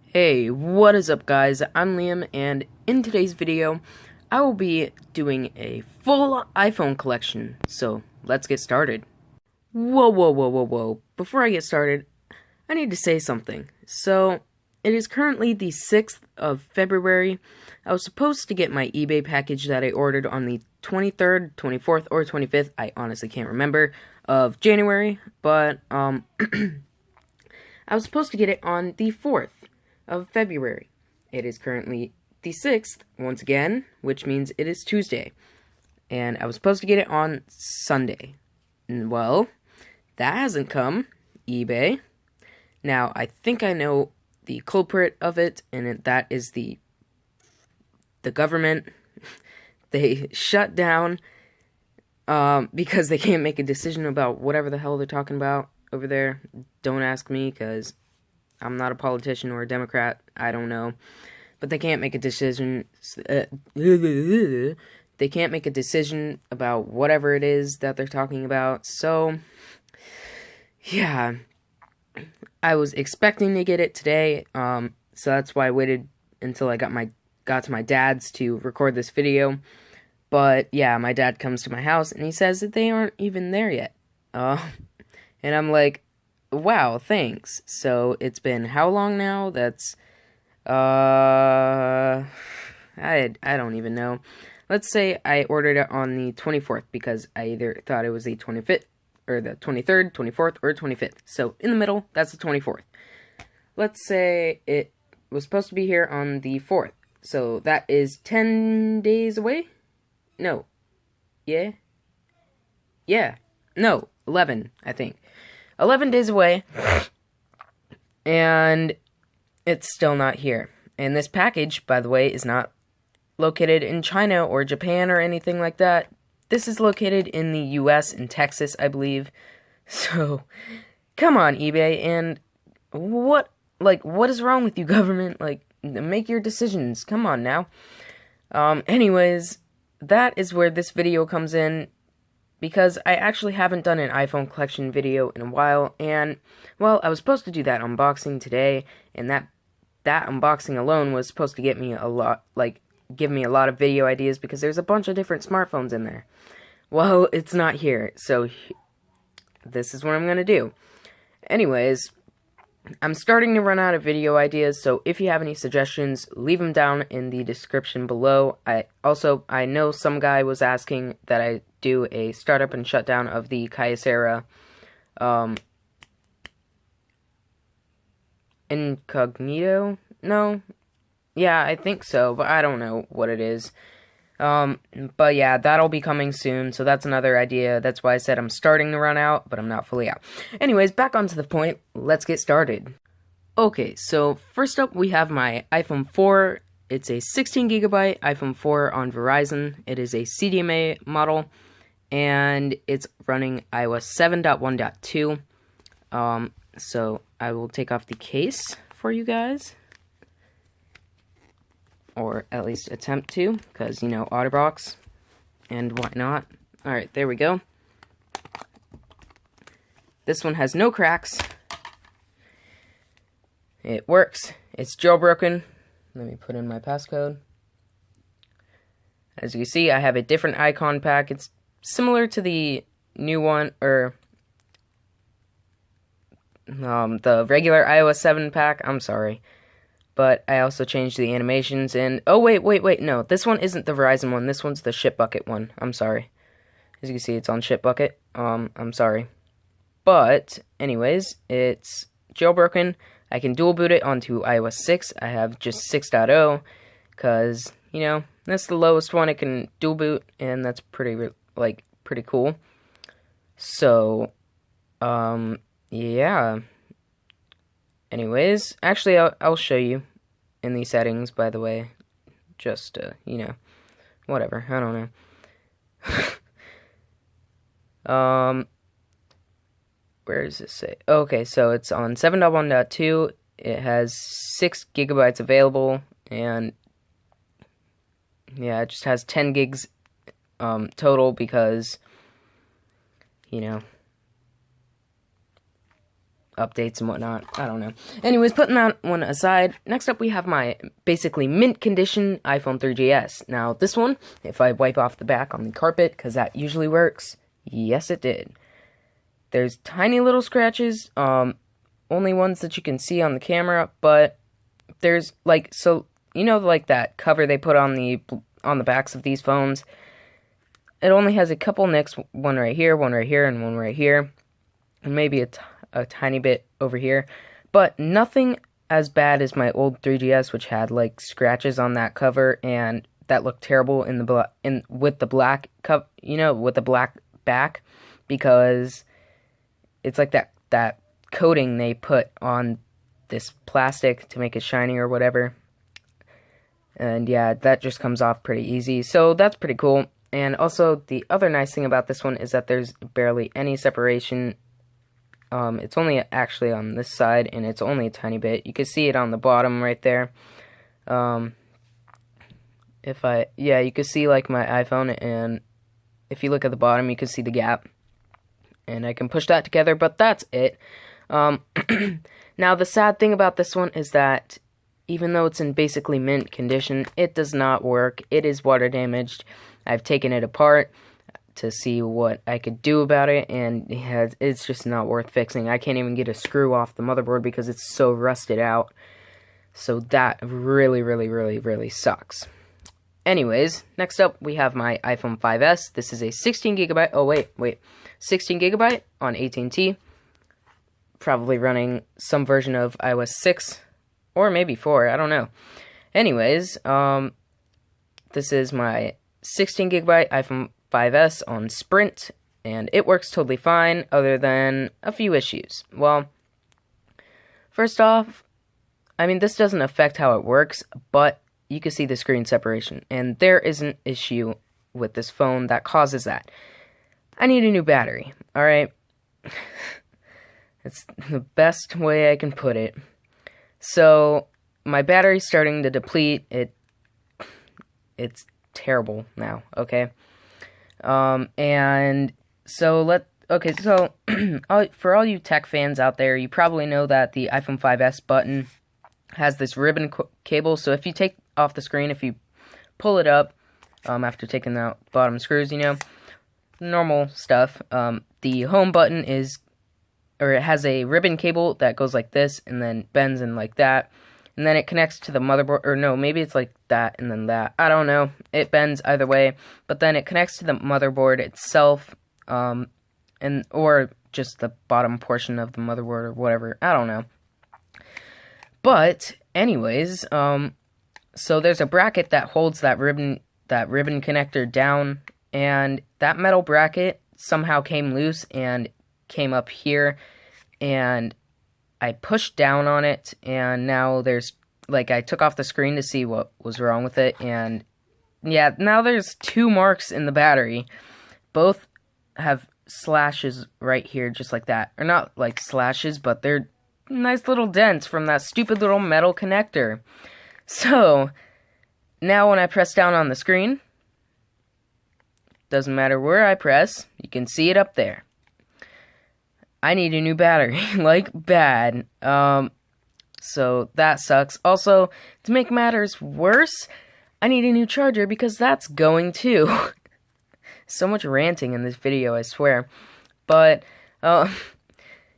Hey, what is up guys? I'm Liam, and in today's video, I will be doing a full iPhone collection, so let's get started. Whoa. Before I get started, I need to say something. So, it is currently the 6th of February. I was supposed to get my eBay package that I ordered on the 23rd, 24th, or 25th, I honestly can't remember, of January, but, I was supposed to get it on the 4th of February. It is currently the 6th, once again, which means it is Tuesday. And I was supposed to get it on Sunday. Well, that hasn't come, eBay. Now, I think I know the culprit of it, and that is the government. They shut down because they can't make a decision about whatever the hell they're talking about over there. Don't ask me, because I'm not a politician or a Democrat. I don't know. But they can't make a decision. They can't make a decision about whatever it is that they're talking about. So, yeah. I was expecting to get it today. So that's why I waited until I got to my dad's to record this video. But, yeah, my dad comes to my house and he says that they aren't even there yet. And I'm like, wow, thanks. So, it's been how long now? That's, I don't even know. Let's say I ordered it on the 24th, because I either thought it was the 25th, or the 23rd, 24th, or 25th. So, in the middle, that's the 24th. Let's say it was supposed to be here on the 4th. So, that is 10 days away? No. Yeah? Yeah. No, 11, I think. 11 days away, and it's still not here. And this package, by the way, is not located in China or Japan or anything like that. This is located in the US, in Texas, I believe. So, come on, eBay, and what is wrong with you, government? Make your decisions. Come on now. Anyways, that is where this video comes in, because I actually haven't done an iPhone collection video in a while, and, well, I was supposed to do that unboxing today, and that unboxing alone was supposed to get me a lot, give me a lot of video ideas, because there's a bunch of different smartphones in there. Well, it's not here, so this is what I'm gonna do. Anyways, I'm starting to run out of video ideas, so if you have any suggestions, leave them down in the description below. I know some guy was asking that I do a startup and shutdown of the Kyocera Incognito? No? Yeah, I think so, but I don't know what it is. But yeah, that'll be coming soon, so that's another idea. That's why I said I'm starting to run out, but I'm not fully out. Anyways, back onto the point, let's get started. Okay, so first up we have my iPhone 4. It's a 16GB iPhone 4 on Verizon. It is a CDMA model, and it's running iOS 7.1.2. So I will take off the case for you guys. Or at least attempt to, because, you know, OtterBox, and why not? Alright, there we go. This one has no cracks. It works. It's jailbroken. Let me put in my passcode. As you see, I have a different icon pack. It's similar to the new one, or the regular iOS 7 pack. I'm sorry. But I also changed the animations, and oh wait, no, this one isn't the Verizon one, this one's the ShipBucket one. I'm sorry. As you can see, it's on ShipBucket. I'm sorry. But anyways, it's jailbroken. I can dual boot it onto iOS 6. I have just 6.0 cuz, you know, that's the lowest one it can dual boot, and that's pretty cool. So, yeah. Anyways, actually, I'll show you in the settings, by the way. Just, you know, whatever, I don't know. Where does it say? Okay, so it's on 7.1.2. It has 6 gigabytes available, and, yeah, it just has 10 gigs, total, because, you know, updates and whatnot. I don't know. Anyways, putting that one aside, next up we have my basically mint condition iPhone 3GS. Now, this one, if I wipe off the back on the carpet, because that usually works, yes, it did. There's tiny little scratches, only ones that you can see on the camera, but there's, like, so, you know, like that cover they put on the backs of these phones? It only has a couple nicks, one right here, and one right here, and maybe a tiny bit over here, but nothing as bad as my old 3GS, which had like scratches on that cover, and that looked terrible with the black with the black back, because it's like that coating they put on this plastic to make it shiny or whatever. And yeah, that just comes off pretty easy, so that's pretty cool. And also, the other nice thing about this one is that there's barely any separation. It's only actually on this side, and it's only a tiny bit. You can see it on the bottom right there. You can see like my iPhone, and if you look at the bottom, you can see the gap. And I can push that together, but that's it. Now, the sad thing about this one is that even though it's in basically mint condition, it does not work. It is water damaged. I've taken it apart to see what I could do about it, and it's just not worth fixing. I can't even get a screw off the motherboard because it's so rusted out. So that really, really, really, really sucks. Anyways, next up we have my iPhone 5S. This is a 16GB. Oh wait, 16GB on AT&T. Probably running some version of iOS 6 or maybe 4. I don't know. Anyways, this is my 16GB iPhone 5S on Sprint, and it works totally fine, other than a few issues. Well, first off, I mean, this doesn't affect how it works, but you can see the screen separation, and there is an issue with this phone that causes that. I need a new battery, alright? It's the best way I can put it. So, my battery's starting to deplete. It's terrible now, okay? And so for all you tech fans out there, you probably know that the iPhone 5S button has this ribbon cable. So if you take off the screen, if you pull it up, after taking out bottom screws, normal stuff, the home button it has a ribbon cable that goes like this and then bends in like that. And then it connects to the motherboard, or no, maybe it's like that and then that. I don't know. It bends either way. But then it connects to the motherboard itself, or just the bottom portion of the motherboard or whatever. I don't know. But anyways, so there's a bracket that holds that ribbon connector down, and that metal bracket somehow came loose and came up here, and I pushed down on it, and now there's, I took off the screen to see what was wrong with it, and yeah, now there's 2 marks in the battery. Both have slashes right here, just like that. Or not like slashes, but they're nice little dents from that stupid little metal connector. So, now when I press down on the screen, doesn't matter where I press, you can see it up there. I need a new battery, bad. So that sucks. Also, to make matters worse, I need a new charger because that's going too. So much ranting in this video, I swear. But,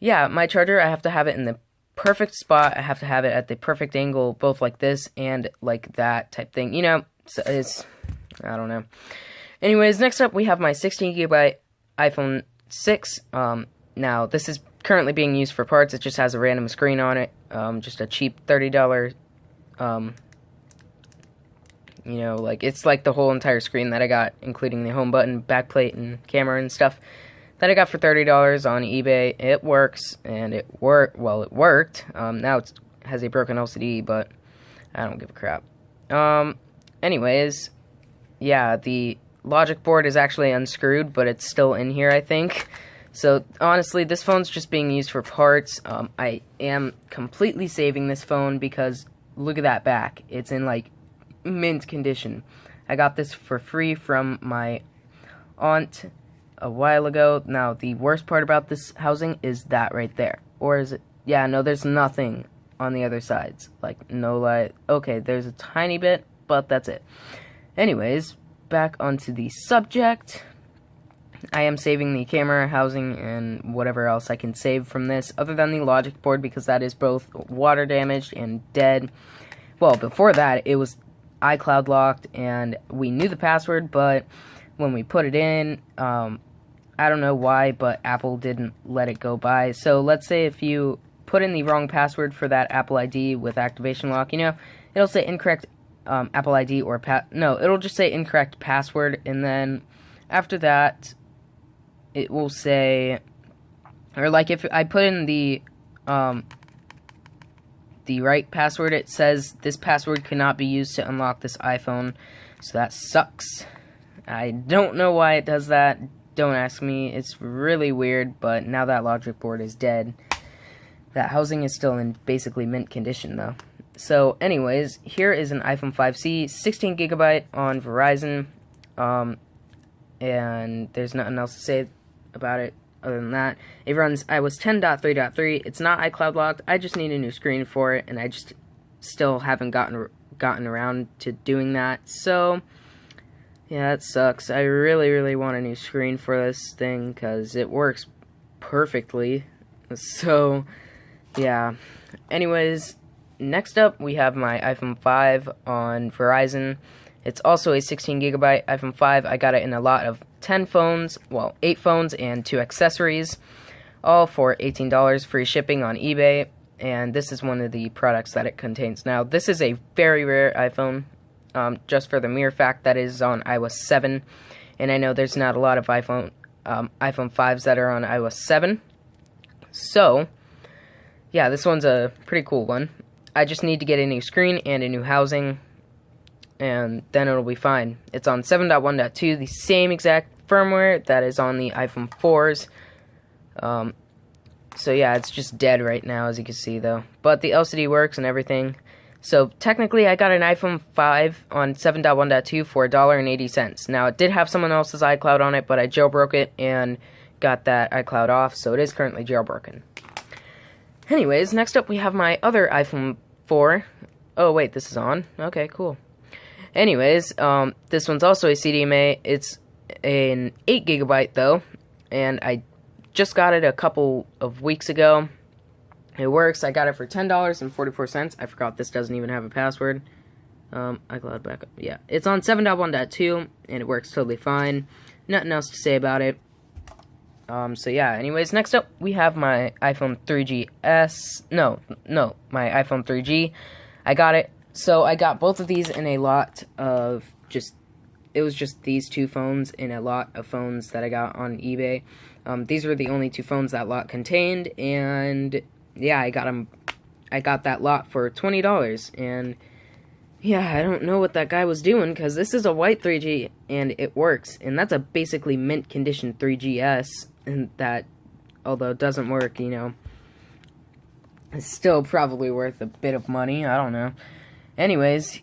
yeah, my charger, I have to have it in the perfect spot. I have to have it at the perfect angle, both like this and like that type thing. So I don't know. Anyways, next up we have my 16GB iPhone 6. Now, this is currently being used for parts. It just has a random screen on it. Just a cheap $30, it's like the whole entire screen that I got, including the home button, backplate, and camera and stuff, that I got for $30 on eBay. It works, and it worked. Now it has a broken LCD, but I don't give a crap. Anyways, yeah, the logic board is actually unscrewed, but it's still in here, I think. So, honestly, this phone's just being used for parts. I am completely saving this phone because look at that back. It's in, mint condition. I got this for free from my aunt a while ago. Now, the worst part about this housing is that right there. Or is it? Yeah, no, there's nothing on the other sides. Like, no light. Okay, there's a tiny bit, but that's it. Anyways, back onto the subject. I am saving the camera, housing, and whatever else I can save from this, other than the logic board, because that is both water damaged and dead. Well, before that, it was iCloud locked, and we knew the password, but when we put it in, I don't know why, but Apple didn't let it go by. So let's say if you put in the wrong password for that Apple ID with activation lock, you know, it'll say incorrect Apple ID or no, it'll just say incorrect password, and then after that, it will say, or like if I put in the right password, it says this password cannot be used to unlock this iPhone, so that sucks. I don't know why it does that. Don't ask me. It's really weird, but now that logic board is dead, that housing is still in basically mint condition though. So anyways, here is an iPhone 5C, 16 gigabyte on Verizon, and there's nothing else to say about it other than that. It runs iOS 10.3.3. It's not iCloud locked. I just need a new screen for it, and I just still haven't gotten around to doing that. So yeah, it sucks. I really want a new screen for this thing because it works perfectly. So yeah. Anyways, next up we have my iPhone 5 on Verizon. It's also a 16 gigabyte iPhone 5. I got it in a lot of 10 phones, well, 8 phones and 2 accessories, all for $18 free shipping on eBay, and this is one of the products that it contains. Now, this is a very rare iPhone, just for the mere fact that it is on iOS 7, and I know there's not a lot of iPhone 5s that are on iOS 7, so, yeah, this one's a pretty cool one. I just need to get a new screen and a new housing, and then it'll be fine. It's on 7.1.2, the same exact firmware that is on the iPhone 4s. So yeah, it's just dead right now, as you can see, though. But the LCD works and everything. So technically, I got an iPhone 5 on 7.1.2 for $1.80. Now, it did have someone else's iCloud on it, but I jailbroke it and got that iCloud off, so it is currently jailbroken. Anyways, next up we have my other iPhone 4. Oh, wait, this is on? Okay, cool. Anyways, this one's also a CDMA. It's an 8 gigabyte though, and I just got it a couple of weeks ago. It works. I got it for $10.44. I forgot this doesn't even have a password. iCloud backup. Yeah, it's on 7.1.2, and it works totally fine. Nothing else to say about it. So yeah, anyways, next up we have my iPhone 3GS. No, my iPhone 3G. I got it. So I got both of these in a lot of it was just these two phones in a lot of phones that I got on eBay. These were the only two phones that lot contained, and yeah, I got that lot for $20, and yeah, I don't know what that guy was doing, because this is a white 3G, and it works, and that's a basically mint condition 3GS, and that, although it doesn't work, you know, it's still probably worth a bit of money, I don't know. Anyways,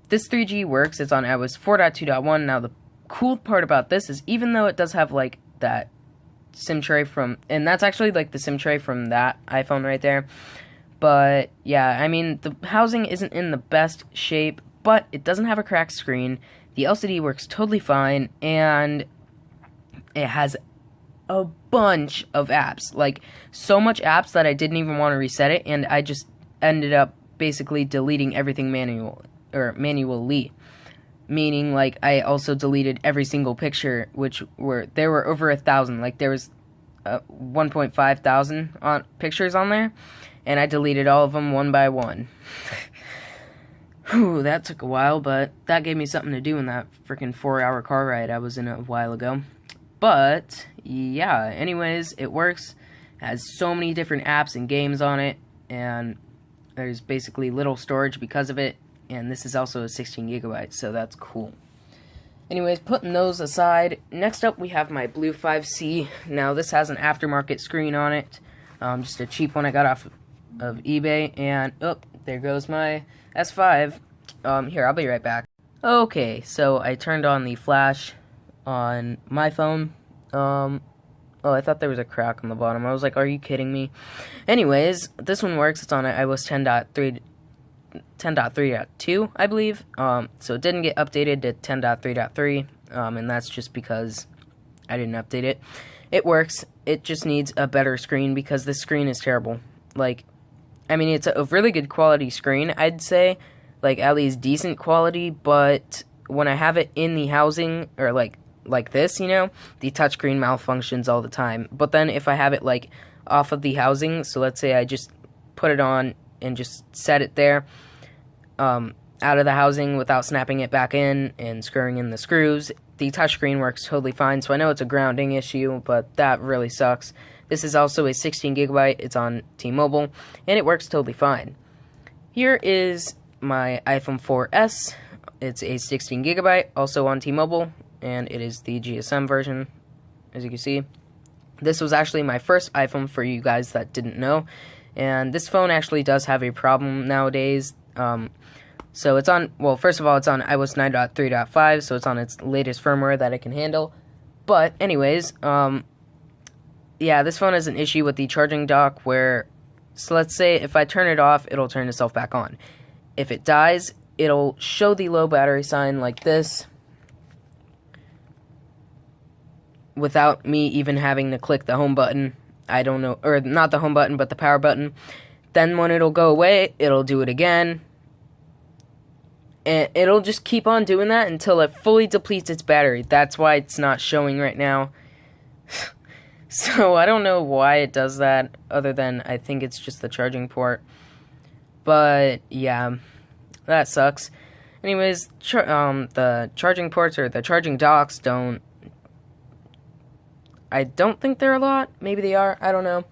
this 3G works. It's on iOS 4.2.1. Now, the cool part about this is even though it does have, like, that SIM tray from... And that's actually, like, the SIM tray from that iPhone right there. But, yeah, I mean, the housing isn't in the best shape, but it doesn't have a cracked screen. The LCD works totally fine, and it has a bunch of apps. Like, so much apps that I didn't even want to reset it, and I just ended up basically deleting everything manually, meaning like I also deleted every single picture, which there were over 1,000. Like there was 1.5 thousand pictures on there, and I deleted all of them one by one. Whew, that took a while, but that gave me something to do in that freaking 4-hour car ride I was in a while ago. But yeah, anyways, it works. It has so many different apps and games on it, and there's basically little storage because of it, and this is also a 16 gigabyte, so that's cool. Anyways, putting those aside, next up we have my Blue 5C. Now, this has an aftermarket screen on it, just a cheap one I got off of eBay, and, oh, there goes my S5. Here, I'll be right back. Okay, so I turned on the flash on my phone, Oh, I thought there was a crack on the bottom. I was like, are you kidding me? Anyways, this one works. It's on iOS 10.3.2, I believe. So it didn't get updated to 10.3.3, and that's just because I didn't update it. It works. It just needs a better screen because this screen is terrible. Like, I mean, it's a really good quality screen, I'd say. Like, at least decent quality, but when I have it in the housing, or like this, you know, the touchscreen malfunctions all the time. But then if I have it, like, off of the housing, so let's say I just put it on and just set it there, out of the housing without snapping it back in and screwing in the screws, the touchscreen works totally fine. So I know it's a grounding issue, but that really sucks. This is also a 16 gigabyte. It's on T-Mobile, and it works totally fine. Here is my iPhone 4S. It's a 16 gigabyte, also on T-Mobile, and it is the GSM version, as you can see. This was actually my first iPhone, for you guys that didn't know, and this phone actually does have a problem nowadays. So it's on, well, first of all, it's on iOS 9.3.5, so it's on its latest firmware that it can handle. But anyways, yeah, this phone has an issue with the charging dock where, so let's say if I turn it off, it'll turn itself back on. If it dies, it'll show the low battery sign like this, without me even having to click the home button. I don't know, or not the home button, but the power button. Then when it'll go away, it'll do it again. And it'll just keep on doing that until it fully depletes its battery. That's why it's not showing right now. So I don't know why it does that, other than I think it's just the charging port. But yeah, that sucks. Anyways, the charging ports, or the charging docks, I don't think they're a lot. Maybe they are. I don't know.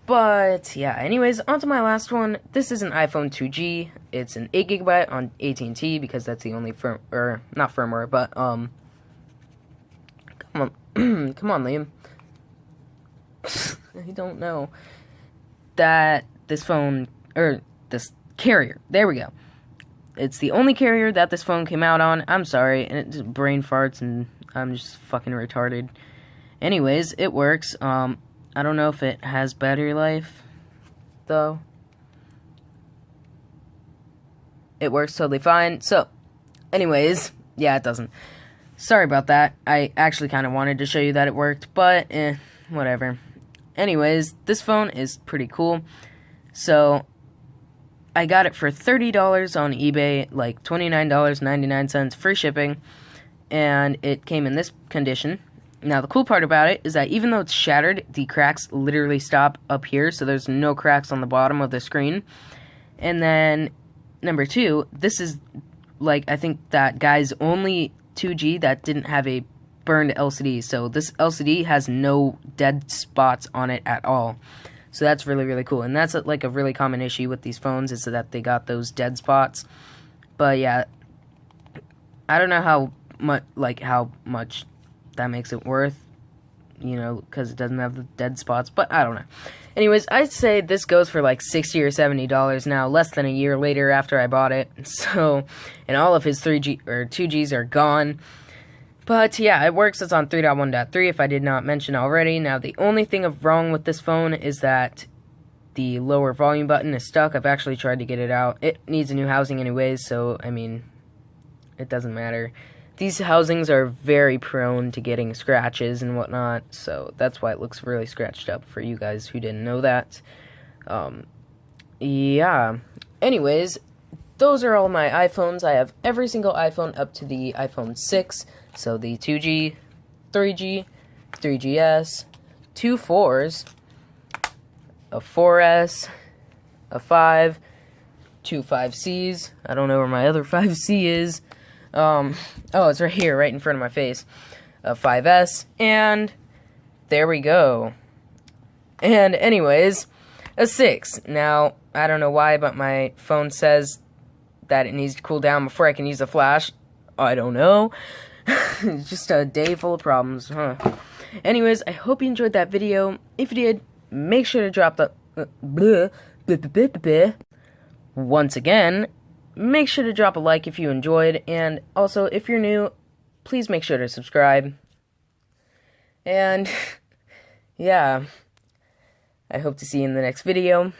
But yeah, anyways, on to my last one. This is an iPhone 2G. It's an 8 gigabyte on AT&T because that's the only not firmware, but come on, come on, Liam. I don't know that this phone, or this carrier. There we go. It's the only carrier that this phone came out on. I'm sorry, and it just brain farts, and I'm just fucking retarded. Anyways, it works. I don't know if it has battery life, though. It works totally fine. So, anyways, yeah, it doesn't. Sorry about that. I actually kind of wanted to show you that it worked, but whatever. Anyways, this phone is pretty cool. So, I got it for $30 on eBay, like $29.99 free shipping, and it came in this condition. Now, the cool part about it is that even though it's shattered, the cracks literally stop up here, so there's no cracks on the bottom of the screen. And then, number two, this is, like, I think that guy's only 2G that didn't have a burned LCD, so this LCD has no dead spots on it at all. So that's really, really cool, and that's, like, a really common issue with these phones, is that they got those dead spots. But, yeah, I don't know how much that makes it worth, you know, because it doesn't have the dead spots, but I don't know. Anyways, I'd say this goes for like $60 or $70 now, less than a year later after I bought it. So, and all of his 3G or 2Gs are gone. But yeah, it works. It's on 3.1.3 if I did not mention already. Now, the only thing wrong with this phone is that the lower volume button is stuck. I've actually tried to get it out. It needs a new housing anyways, so I mean, it doesn't matter. These housings are very prone to getting scratches and whatnot, so that's why it looks really scratched up for you guys who didn't know that. Yeah. Anyways, those are all my iPhones. I have every single iPhone up to the iPhone 6, so the 2G, 3G, 3GS, 2 4s, a 4S, a 5, 2 5Cs. I don't know where my other 5C is. Oh, it's right here, right in front of my face. A 5S, and there we go. And anyways, a 6. Now, I don't know why, but my phone says that it needs to cool down before I can use the flash. I don't know. It's just a day full of problems, huh? Anyways, I hope you enjoyed that video. If you did, make sure to drop the... Once again, make sure to drop a like if you enjoyed, and also, if you're new, please make sure to subscribe. And yeah, I hope to see you in the next video.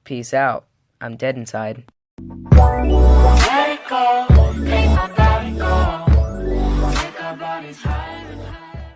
Peace out. I'm dead inside. Let it go.